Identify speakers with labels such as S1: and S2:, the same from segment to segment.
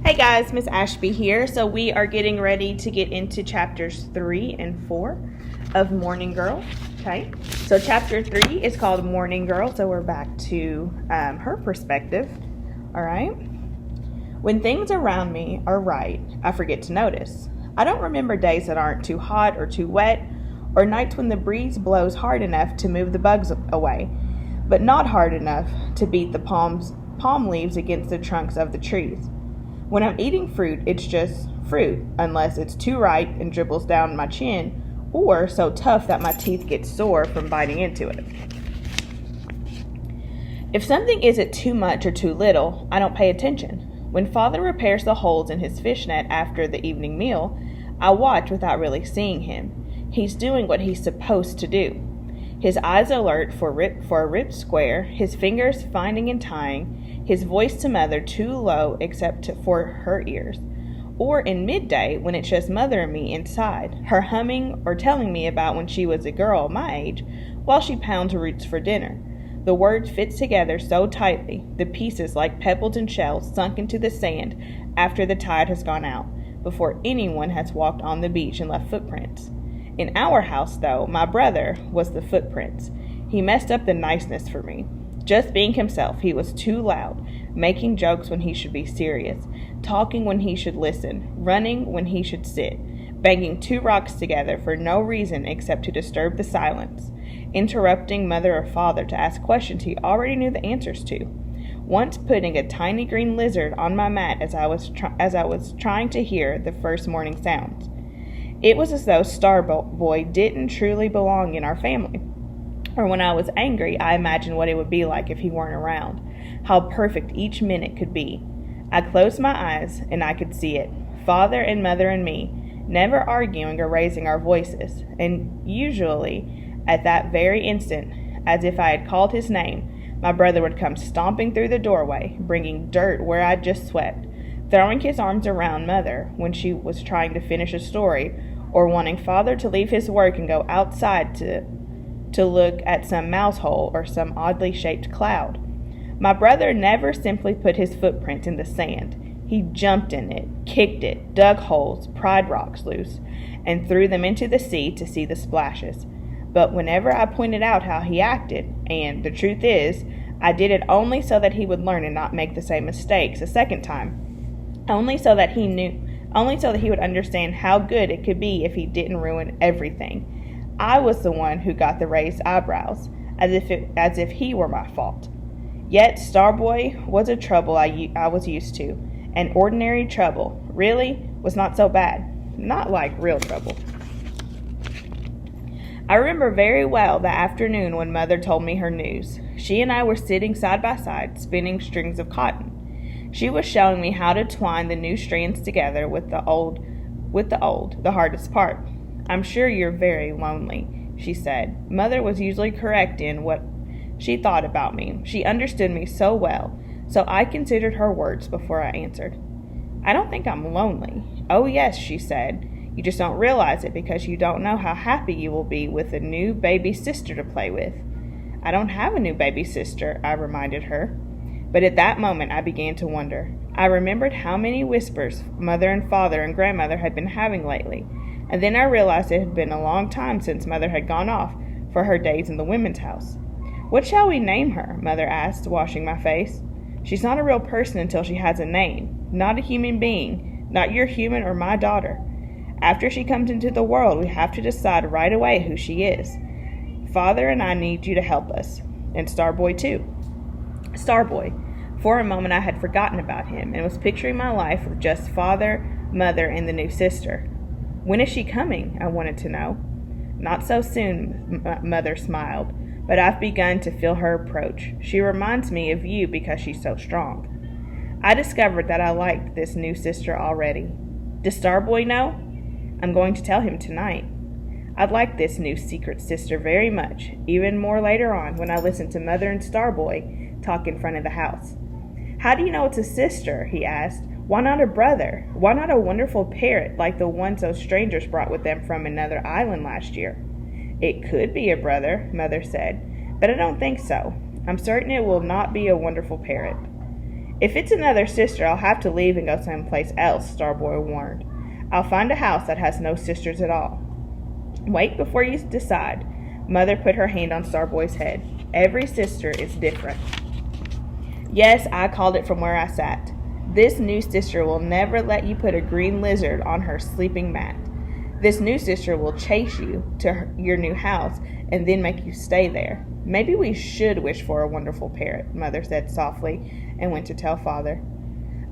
S1: Hey guys, Miss Ashby here. So we are getting ready to get into chapters 3 and 4 of Morning Girl. Okay, so chapter 3 is called Morning Girl, so we're back to her perspective. All right. When things around me are right, I forget to notice. I don't remember days that aren't too hot or too wet, or nights when the breeze blows hard enough to move the bugs away, but not hard enough to beat the palm leaves against the trunks of the trees. When I'm eating fruit, it's just fruit, unless it's too ripe and dribbles down my chin, or so tough that my teeth get sore from biting into it. If something isn't too much or too little, I don't pay attention. When Father repairs the holes in his fishnet after the evening meal, I watch without really seeing him. He's doing what he's supposed to do. His eyes alert for a ripped square, his fingers finding and tying, his voice to Mother too low except for her ears. Or in midday, when it's just Mother and me inside, her humming or telling me about when she was a girl my age, while she pounds roots for dinner. The words fit together so tightly, the pieces like pebbles and shells sunk into the sand after the tide has gone out, before anyone has walked on the beach and left footprints. In our house, though, my brother was the footprints. He messed up the niceness for me. Just being himself, he was too loud, making jokes when he should be serious, talking when he should listen, running when he should sit, banging two rocks together for no reason except to disturb the silence, interrupting Mother or Father to ask questions he already knew the answers to, once putting a tiny green lizard on my mat as I was trying to hear the first morning sounds. It was as though Starboy didn't truly belong in our family. Or when I was angry, I imagined what it would be like if he weren't around, how perfect each minute could be. I closed my eyes, and I could see it. Father and Mother and me, never arguing or raising our voices, and usually, at that very instant, as if I had called his name, my brother would come stomping through the doorway, bringing dirt where I'd just swept, throwing his arms around Mother when she was trying to finish a story, or wanting Father to leave his work and go outside to look at some mouse hole or some oddly shaped cloud. My brother never simply put his footprints in the sand. He jumped in it, kicked it, dug holes, pried rocks loose, and threw them into the sea to see the splashes. But whenever I pointed out how he acted, and the truth is, I did it only so that he would learn and not make the same mistakes a second time, only so that he would understand how good it could be if he didn't ruin everything. I was the one who got the raised eyebrows, as if he were my fault. Yet Starboy was a trouble I was used to, and ordinary trouble, really, was not so bad, not like real trouble. I remember very well the afternoon when Mother told me her news. She and I were sitting side by side, spinning strings of cotton. She was showing me how to twine the new strands together with the old, the hardest part. I'm sure you're very lonely, she said. Mother was usually correct in what she thought about me. She understood me so well, so I considered her words before I answered. I don't think I'm lonely. Oh, yes, she said. You just don't realize it because you don't know how happy you will be with a new baby sister to play with. I don't have a new baby sister, I reminded her. But at that moment I began to wonder. I remembered how many whispers Mother and Father and Grandmother had been having lately. And then I realized it had been a long time since Mother had gone off for her days in the women's house. What shall we name her? Mother asked, washing my face. She's not a real person until she has a name, not a human being, not your human or my daughter. After she comes into the world, we have to decide right away who she is. Father and I need you to help us, and Starboy too. Starboy. For a moment I had forgotten about him and was picturing my life with just Father, Mother, and the new sister. When is she coming? I wanted to know. Not so soon, Mother smiled, but I've begun to feel her approach. She reminds me of you because she's so strong. I discovered that I liked this new sister already. Does Starboy know? I'm going to tell him tonight. I'd like this new secret sister very much, even more later on when I listen to Mother and Starboy talk in front of the house. How do you know it's a sister? He asked. Why not a brother? Why not a wonderful parrot like the ones those strangers brought with them from another island last year? It could be a brother, Mother said, but I don't think so. I'm certain it will not be a wonderful parrot. If it's another sister, I'll have to leave and go someplace else, Starboy warned. I'll find a house that has no sisters at all. Wait before you decide. Mother put her hand on Starboy's head. Every sister is different. Yes, I called it from where I sat. This new sister will never let you put a green lizard on her sleeping mat. This new sister will chase you to your new house and then make you stay there. Maybe we should wish for a wonderful parrot, Mother said softly, and went to tell Father.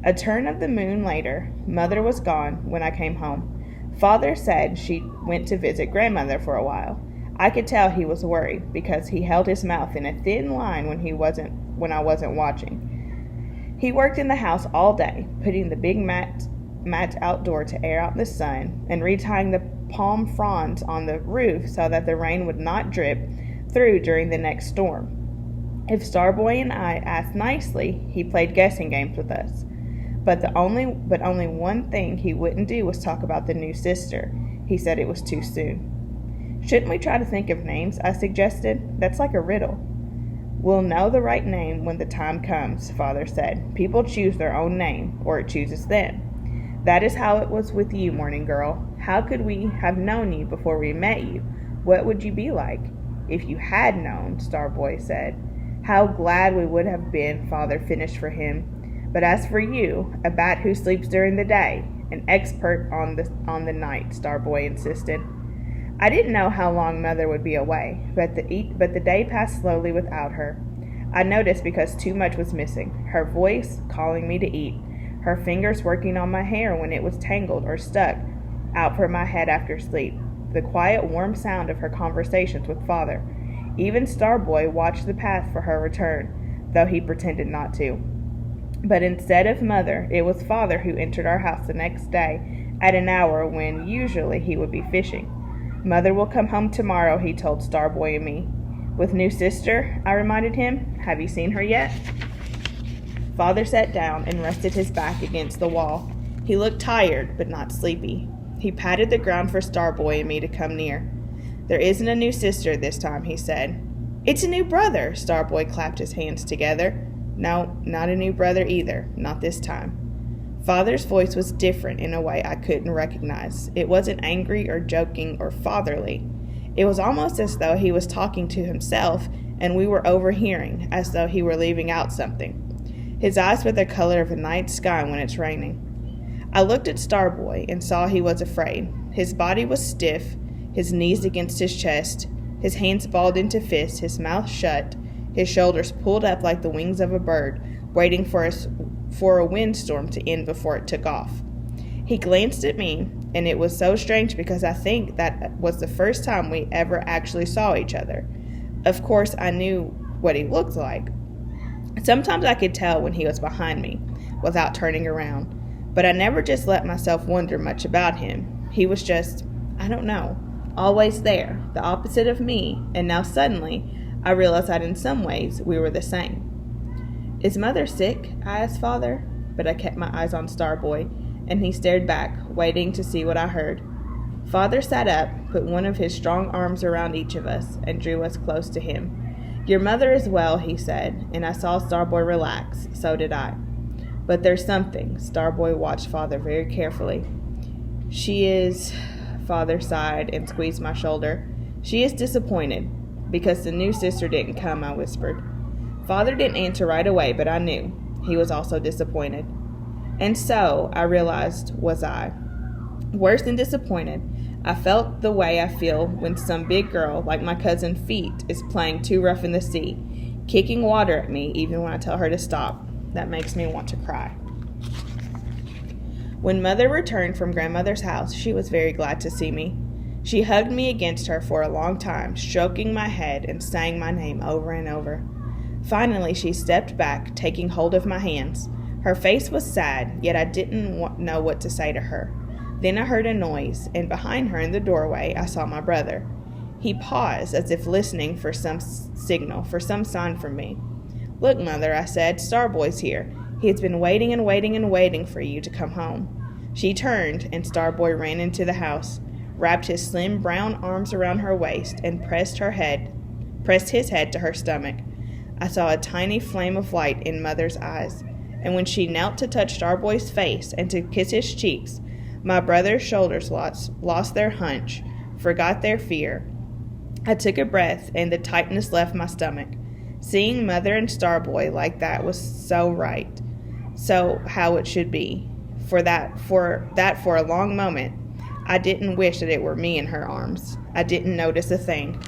S1: A turn of the moon later, Mother was gone when I came home. Father said she went to visit Grandmother for a while. I could tell he was worried because he held his mouth in a thin line when I wasn't watching. He worked in the house all day, putting the big mat outdoor to air out the sun and retying the palm fronds on the roof so that the rain would not drip through during the next storm. If Starboy and I asked nicely, he played guessing games with us. But only one thing he wouldn't do was talk about the new sister. He said it was too soon. Shouldn't we try to think of names? I suggested. That's like a riddle. We'll know the right name when the time comes, Father said. People choose their own name, or it chooses them. That is how it was with you, Morning Girl. How could we have known you before we met you? What would you be like? If you had known, Starboy said. How glad we would have been, Father finished for him. But as for you, a bat who sleeps during the day, an expert on the night, Starboy insisted. I didn't know how long Mother would be away, but the day passed slowly without her. I noticed because too much was missing. Her voice calling me to eat, her fingers working on my hair when it was tangled or stuck out from my head after sleep, the quiet, warm sound of her conversations with Father. Even Starboy watched the path for her return, though he pretended not to. But instead of Mother, it was Father who entered our house the next day at an hour when usually he would be fishing. Mother will come home tomorrow, he told Starboy and me. With new sister, I reminded him. Have you seen her yet? Father sat down and rested his back against the wall. He looked tired, but not sleepy. He patted the ground for Starboy and me to come near. There isn't a new sister this time, he said. It's a new brother, Starboy clapped his hands together. No, not a new brother either, not this time. Father's voice was different in a way I couldn't recognize. It wasn't angry or joking or fatherly. It was almost as though he was talking to himself and we were overhearing, as though he were leaving out something. His eyes were the color of a night sky when it's raining. I looked at Starboy and saw he was afraid. His body was stiff, his knees against his chest, his hands balled into fists, his mouth shut, his shoulders pulled up like the wings of a bird, waiting for a windstorm to end before it took off. He glanced at me, and it was so strange because I think that was the first time we ever actually saw each other. Of course, I knew what he looked like. Sometimes I could tell when he was behind me without turning around, but I never just let myself wonder much about him. He was just, I don't know, always there, the opposite of me, and now suddenly I realized that in some ways we were the same. Is Mother sick? I asked Father, but I kept my eyes on Starboy, and he stared back, waiting to see what I heard. Father sat up, put one of his strong arms around each of us, and drew us close to him. Your mother is well, he said, and I saw Starboy relax. So did I. But there's something. Starboy watched Father very carefully. She is, Father sighed and squeezed my shoulder. She is disappointed, because the new sister didn't come, I whispered. Father didn't answer right away, but I knew. He was also disappointed. And so, I realized, was I. Worse than disappointed, I felt the way I feel when some big girl, like my cousin Feet, is playing Too Rough in the Sea, kicking water at me even when I tell her to stop. That makes me want to cry. When Mother returned from Grandmother's house, she was very glad to see me. She hugged me against her for a long time, stroking my head and saying my name over and over. Finally, she stepped back, taking hold of my hands. Her face was sad, yet I didn't know what to say to her. Then I heard a noise, and behind her in the doorway, I saw my brother. He paused, as if listening for some signal, for some sign from me. Look, Mother, I said, Starboy's here. He has been waiting and waiting and waiting for you to come home. She turned, and Starboy ran into the house, wrapped his slim brown arms around her waist, and pressed his head to her stomach. I saw a tiny flame of light in Mother's eyes, and when she knelt to touch Starboy's face and to kiss his cheeks, my brother's shoulders lost their hunch, forgot their fear. I took a breath, and the tightness left my stomach. Seeing Mother and Starboy like that was so right, so how it should be. For a long moment, I didn't wish that it were me in her arms. I didn't notice a thing.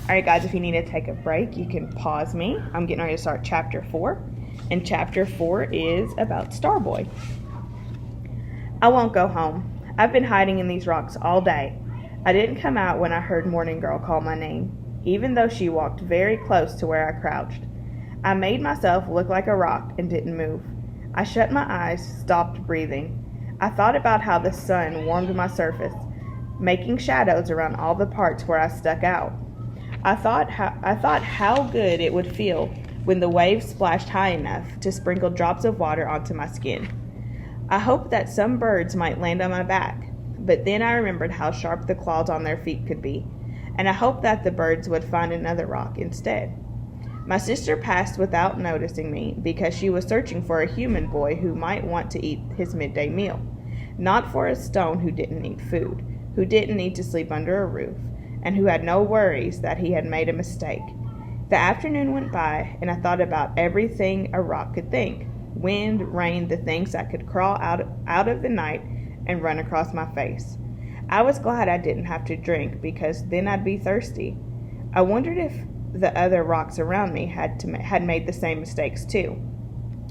S1: All right, guys, if you need to take a break, you can pause me. I'm getting ready to start Chapter 4, and Chapter 4 is about Starboy. I won't go home. I've been hiding in these rocks all day. I didn't come out when I heard Morning Girl call my name, even though she walked very close to where I crouched. I made myself look like a rock and didn't move. I shut my eyes, stopped breathing. I thought about how the sun warmed my surface, making shadows around all the parts where I stuck out. I thought how good it would feel when the waves splashed high enough to sprinkle drops of water onto my skin. I hoped that some birds might land on my back, but then I remembered how sharp the claws on their feet could be, and I hoped that the birds would find another rock instead. My sister passed without noticing me because she was searching for a human boy who might want to eat his midday meal, not for a stone who didn't need food, who didn't need to sleep under a roof, and who had no worries that he had made a mistake. The afternoon went by, and I thought about everything a rock could think. Wind, rain, the things that could crawl out of the night and run across my face. I was glad I didn't have to drink, because then I'd be thirsty. I wondered if the other rocks around me had made the same mistakes too.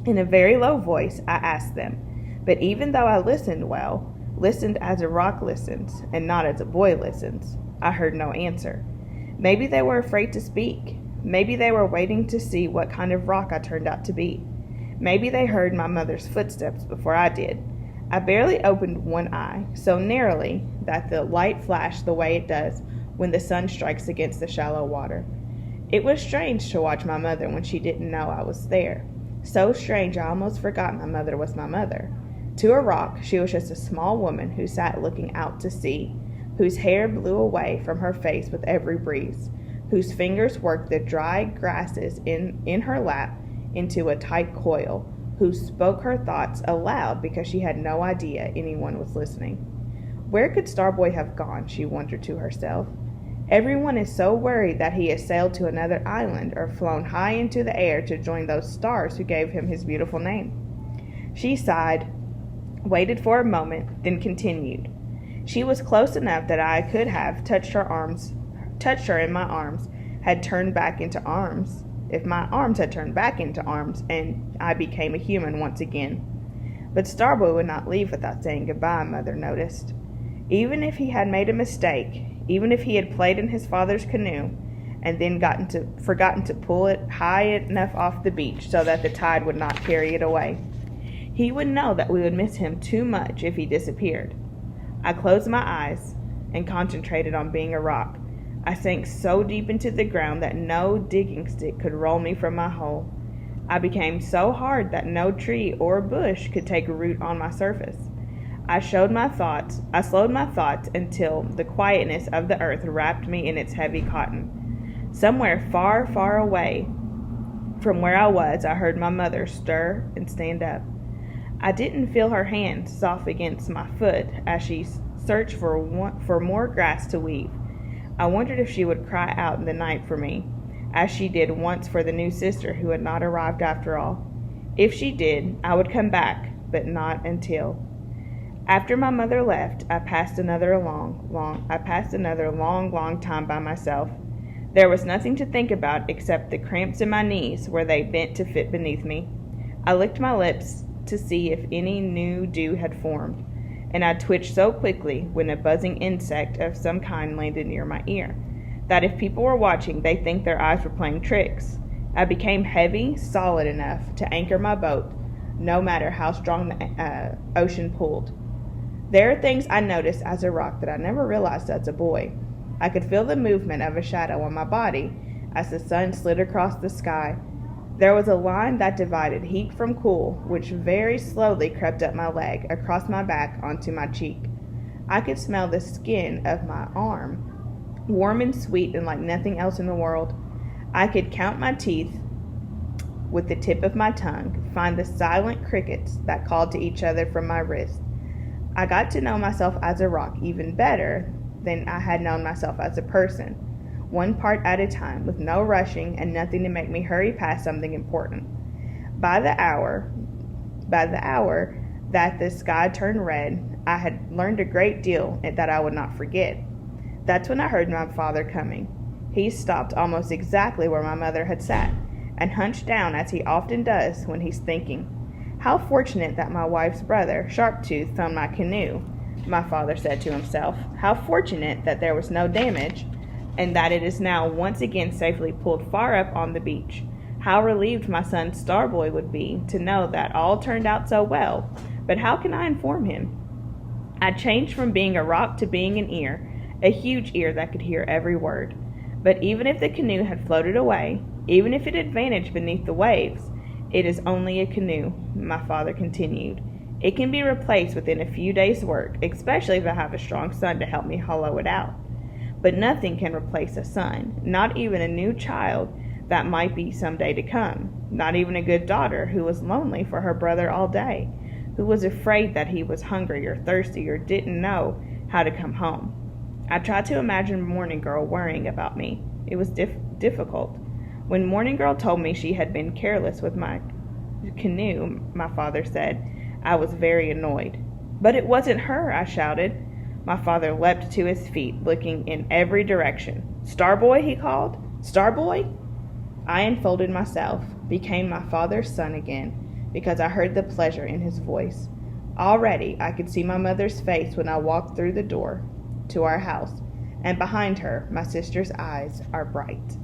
S1: In a very low voice, I asked them, but even though I listened as a rock listens, and not as a boy listens, I heard no answer. Maybe they were afraid to speak. Maybe they were waiting to see what kind of rock I turned out to be. Maybe they heard my mother's footsteps before I did. I barely opened one eye, so narrowly that the light flashed the way it does when the sun strikes against the shallow water. It was strange to watch my mother when she didn't know I was there. So strange I almost forgot my mother was my mother. To a rock, she was just a small woman who sat looking out to sea, whose hair blew away from her face with every breeze, whose fingers worked the dry grasses in her lap into a tight coil, who spoke her thoughts aloud because she had no idea anyone was listening. Where could Starboy have gone, she wondered to herself. Everyone is so worried that he has sailed to another island or flown high into the air to join those stars who gave him his beautiful name. She sighed, waited for a moment, then continued. She was close enough that I could have touched her in my arms, had turned back into arms. If my arms had turned back into arms, and I became a human once again. But Starboy would not leave without saying goodbye, Mother noticed. Even if he had made a mistake, even if he had played in his father's canoe, and then forgotten to pull it high enough off the beach so that the tide would not carry it away, he would know that we would miss him too much if he disappeared. I closed my eyes and concentrated on being a rock. I sank so deep into the ground that no digging stick could roll me from my hole. I became so hard that no tree or bush could take root on my surface. I slowed my thoughts until the quietness of the earth wrapped me in its heavy cotton. Somewhere far, far away from where I was, I heard my mother stir and stand up. I didn't feel her hand soft against my foot as she searched for more grass to weave. I wondered if she would cry out in the night for me, as she did once for the new sister who had not arrived after all. If she did, I would come back, but not until. After my mother left, I passed another long time by myself. There was nothing to think about except the cramps in my knees where they bent to fit beneath me. I licked my lips to see if any new dew had formed, and I twitched so quickly when a buzzing insect of some kind landed near my ear that if people were watching, they'd think their eyes were playing tricks. I became heavy, solid enough to anchor my boat, no matter how strong the ocean pulled. There are things I noticed as a rock that I never realized as a boy. I could feel the movement of a shadow on my body as the sun slid across the sky. There was a line that divided heat from cool, which very slowly crept up my leg, across my back, onto my cheek. I could smell the skin of my arm, warm and sweet and like nothing else in the world. I could count my teeth with the tip of my tongue, find the silent crickets that called to each other from my wrist. I got to know myself as a rock even better than I had known myself as a person, one part at a time, with no rushing and nothing to make me hurry past something important. By the hour that the sky turned red, I had learned a great deal that I would not forget. That's when I heard my father coming. He stopped almost exactly where my mother had sat, and hunched down as he often does when he's thinking. How fortunate that my wife's brother, Sharptooth, found my canoe, my father said to himself. How fortunate that there was no damage, and that it is now once again safely pulled far up on the beach. How relieved my son Starboy would be to know that all turned out so well, but how can I inform him? I changed from being a rock to being an ear, a huge ear that could hear every word. But even if the canoe had floated away, even if it had vanished beneath the waves, it is only a canoe, my father continued. It can be replaced within a few days' work, especially if I have a strong son to help me hollow it out. But nothing can replace a son, not even a new child that might be some day to come, not even a good daughter who was lonely for her brother all day, who was afraid that he was hungry or thirsty or didn't know how to come home. I tried to imagine Morning Girl worrying about me. It was difficult. When Morning Girl told me she had been careless with my canoe, my father said, I was very annoyed. But it wasn't her, I shouted. My father leapt to his feet, looking in every direction. Starboy, he called. Starboy? I unfolded myself, became my father's son again, because I heard the pleasure in his voice. Already I could see my mother's face when I walked through the door to our house, and behind her my sister's eyes are bright.